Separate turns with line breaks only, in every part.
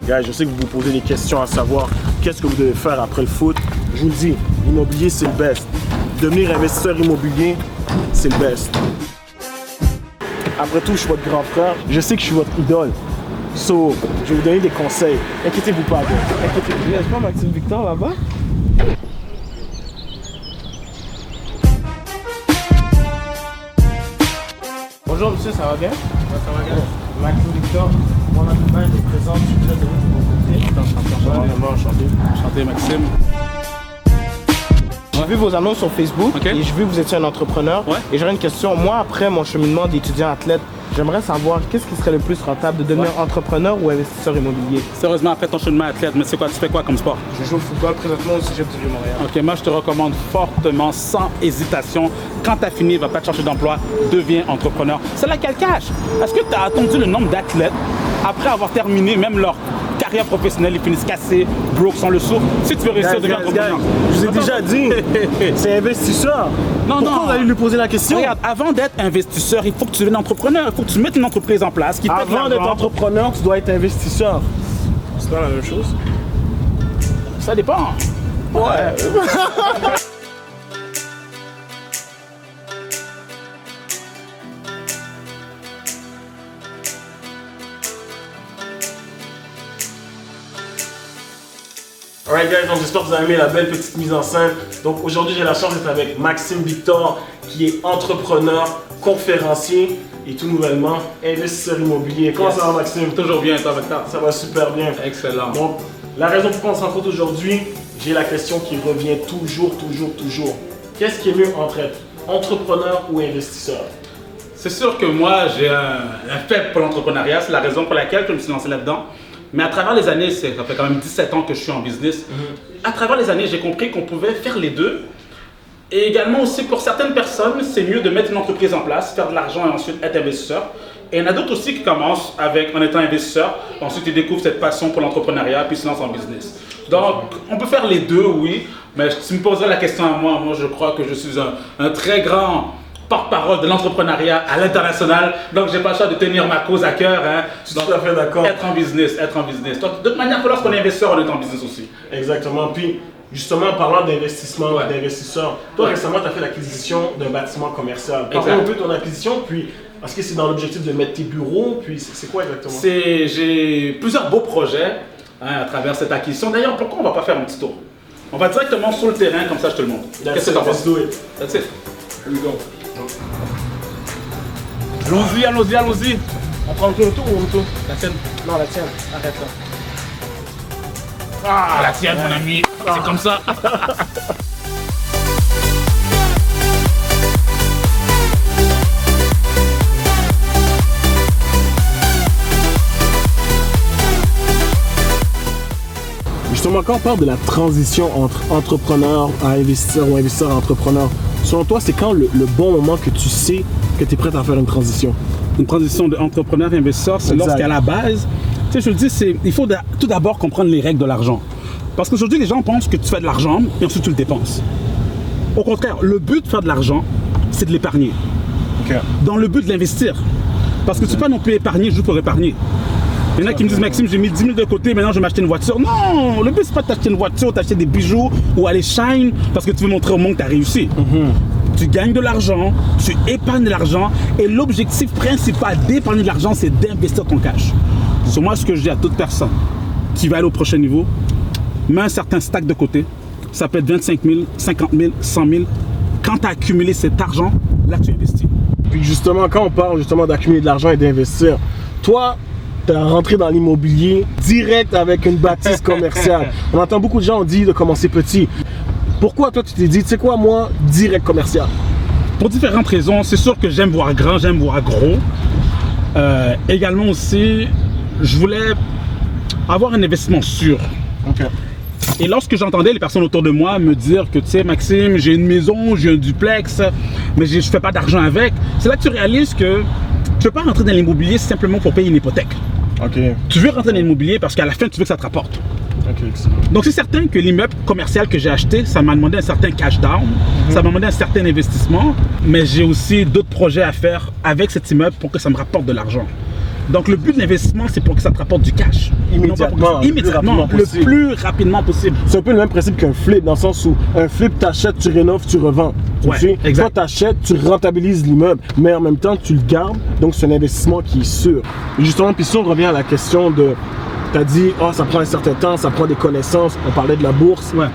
Guys, je sais que vous vous posez des questions à savoir qu'est-ce que vous devez faire après le foot. Je vous le dis, l'immobilier, c'est le best. Devenir investisseur immobilier, c'est le best. Après tout, je suis votre grand frère. Je sais que je suis votre idole. So, je vais vous donner des conseils. Inquiétez-vous pas, gars. Inquiétez-vous.
Il n'y a pas Maxime Victor là-bas?
Bonjour monsieur, ça va bien?
Ça va bien.
Maxime Victor, mon ami, je me présente, je suis très heureux de vous rencontrer. Enchanté.
Enchanté Maxime.
J'ai vu vos annonces sur Facebook
Okay.
et j'ai vu que vous étiez un entrepreneur.
Ouais.
Et j'aurais une question. Moi, après mon cheminement d'étudiant athlète, j'aimerais savoir qu'est-ce qui serait le plus rentable de devenir entrepreneur ou investisseur immobilier?
Sérieusement, après ton cheminement athlète, mais c'est quoi, tu fais quoi comme sport?
Je joue au football présentement au Cégep du Vieux-Montréal.
Ok, moi je te recommande fortement, sans hésitation, quand tu as fini, va pas te chercher d'emploi, deviens entrepreneur. C'est là qu'elle cache. Est-ce que tu as attendu le nombre d'athlètes, après avoir terminé même leur carrière professionnelle, ils finissent cassés, broke, sans le sou? Si tu veux réussir, deviens entrepreneur.
Je vous ai déjà dit, c'est investisseur.
Non,
Pourquoi
non.
vous allez lui poser la question?
Regarde, avant d'être investisseur, il faut que tu deviennes entrepreneur. Il faut que tu mettes une entreprise en place qui t'aide
Avant d'être
l'argent.
entrepreneur, tu dois être investisseur. C'est pas la même chose?
Ça dépend.
Ouais. Alright guys, donc j'espère que vous avez aimé la belle petite mise en scène. Donc aujourd'hui j'ai la chance d'être avec Maxime Victor qui est entrepreneur, conférencier et tout nouvellement investisseur immobilier. Comment ça va Maxime?
Toujours bien, toi, avec toi.
Ça va super bien.
Excellent.
Donc la raison pourquoi on se rencontre aujourd'hui, j'ai la question qui revient toujours. Qu'est-ce qui est mieux entre être entrepreneur ou investisseur?
C'est sûr que moi, j'ai un faible pour l'entrepreneuriat. C'est la raison pour laquelle je me suis lancé là-dedans. Mais à travers les années, ça fait quand même 17 ans que je suis en business. À travers les années, j'ai compris qu'on pouvait faire les deux. Et également aussi, pour certaines personnes, c'est mieux de mettre une entreprise en place, faire de l'argent et ensuite être investisseur. Et il y en a d'autres aussi qui commencent en étant investisseur. Ensuite, ils découvrent cette passion pour l'entrepreneuriat puis se lancent en business. Donc, on peut faire les deux, oui. Mais si tu me posais la question à moi, je crois que je suis un très grand porte-parole de l'entrepreneuriat à l'international. Donc, j'ai pas le choix de tenir ma cause à cœur. Hein.
Je suis tout à fait d'accord.
Être en business. Donc, de toute manière, lorsqu'on est investisseur, on est en business aussi.
Exactement. Puis, justement, en parlant d'investissement, d'investisseur, toi récemment, tu as fait l'acquisition d'un bâtiment commercial. Parle-nous un peu de ton acquisition, puis est-ce que c'est dans l'objectif de mettre tes bureaux, puis c'est quoi exactement?
J'ai plusieurs beaux projets à travers cette acquisition. D'ailleurs, pourquoi on ne va pas faire un petit tour? On va directement sur le terrain, comme ça je te le montre. Qu'est-ce que tu en penses? That's it. Here we go. Allons-y.
On prend le tour ou le tour?
La tienne.
Non, la tienne. Arrête là.
Ah, la tienne, mon ami. C'est comme ça.
Justement, quand on parle de la transition entre entrepreneur à investisseur ou investisseur à entrepreneur, selon toi, c'est quand le bon moment que tu sais que tu es prêt à faire une transition?
Une transition d'entrepreneur à investisseur, c'est
Exact.
lorsqu'à la base, tu sais, je le dis, il faut tout d'abord comprendre les règles de l'argent. Parce qu'aujourd'hui, les gens pensent que tu fais de l'argent et ensuite tu le dépenses. Au contraire, le but de faire de l'argent, c'est de l'épargner.
Okay.
Dans le but de l'investir. Parce que tu ne peux pas non plus épargner juste pour épargner. Il y en a qui me disent, Maxime, j'ai mis 10 000 de côté, maintenant je vais m'acheter une voiture. Non, le but, c'est pas de t'acheter une voiture, t'acheter des bijoux ou aller shine parce que tu veux montrer au monde que tu as réussi. Tu gagnes de l'argent, tu épargnes de l'argent et l'objectif principal d'épargner de l'argent, c'est d'investir ton cash. C'est moi ce que je dis à toute personne qui va aller au prochain niveau, mets un certain stack de côté. Ça peut être 25 000, 50 000, 100 000. Quand tu as accumulé cet argent, là tu investis.
Puis justement, quand on parle justement d'accumuler de l'argent et d'investir, toi, tu es rentré dans l'immobilier direct avec une bâtisse commerciale. On entend beaucoup de gens dire de commencer petit. Pourquoi toi tu t'es dit, tu sais quoi, moi, direct commercial?
Pour différentes raisons, c'est sûr que j'aime voir grand, j'aime voir gros. Également aussi, je voulais avoir un investissement sûr.
Okay.
Et lorsque j'entendais les personnes autour de moi me dire que, tu sais, Maxime, j'ai une maison, j'ai un duplex, mais je ne fais pas d'argent avec, c'est là que tu réalises que tu ne peux pas rentrer dans l'immobilier simplement pour payer une hypothèque.
Okay.
Tu veux rentrer dans l'immobilier parce qu'à la fin, tu veux que ça te rapporte.
Okay.
Donc, c'est certain que l'immeuble commercial que j'ai acheté, ça m'a demandé un certain cash down, ça m'a demandé un certain investissement, mais j'ai aussi d'autres projets à faire avec cet immeuble pour que ça me rapporte de l'argent. Donc le but de l'investissement, c'est pour que ça te rapporte du cash.
Immédiatement,
Immédiatement, le plus rapidement possible.
C'est un peu le même principe qu'un flip, dans le sens où un flip, t'achètes, tu rénoves, tu revends. Tu
Ouais,
sais?
exact.
Toi, t'achètes, tu rentabilises l'immeuble, mais en même temps, tu le gardes. Donc, c'est un investissement qui est sûr. Et justement, puis si on revient à la question de... Tu as dit, oh, ça prend un certain temps, ça prend des connaissances. On parlait de la bourse.
Ouais.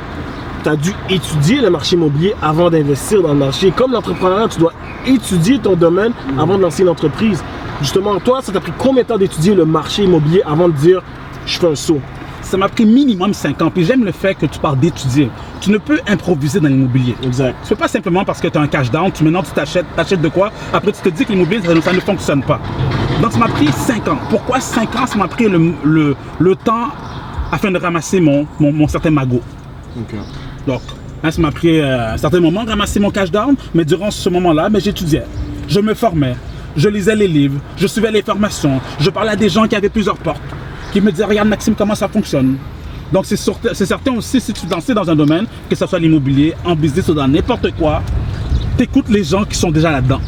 Tu as dû étudier le marché immobilier avant d'investir dans le marché. Comme l'entrepreneuriat, tu dois étudier ton domaine avant de lancer une entreprise. Justement, toi, ça t'a pris combien de temps d'étudier le marché immobilier avant de dire, je fais un saut?
Ça m'a pris minimum 5 ans. Puis j'aime le fait que tu parles d'étudier. Tu ne peux improviser dans l'immobilier.
Exact.
Tu ne fais pas simplement parce que tu as un cash down, maintenant tu t'achètes de quoi, après tu te dis que l'immobilier, ça ne fonctionne pas. Donc ça m'a pris 5 ans. Pourquoi 5 ans? Ça m'a pris le temps afin de ramasser mon certain magot.
Ok.
Donc, hein, ça m'a pris à un certain moment de ramasser mon cash down, mais durant ce moment-là, j'étudiais, je me formais, je lisais les livres, je suivais les formations, je parlais à des gens qui avaient plusieurs portes, qui me disaient, regarde Maxime, comment ça fonctionne. Donc c'est certain aussi, si tu te lances dans un domaine, que ce soit l'immobilier, en business ou dans n'importe quoi, tu écoutes les gens qui sont déjà là-dedans.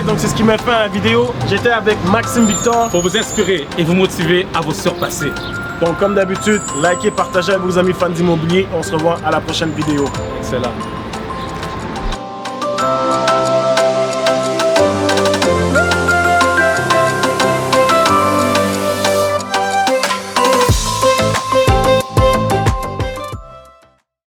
Donc c'est ce qui m'a fait la vidéo. J'étais avec Maxime Victor.
Pour vous inspirer et vous motiver à vous surpasser.
Donc comme d'habitude, likez, partagez avec vos amis fans d'immobilier. On se revoit à la prochaine vidéo.
C'est là.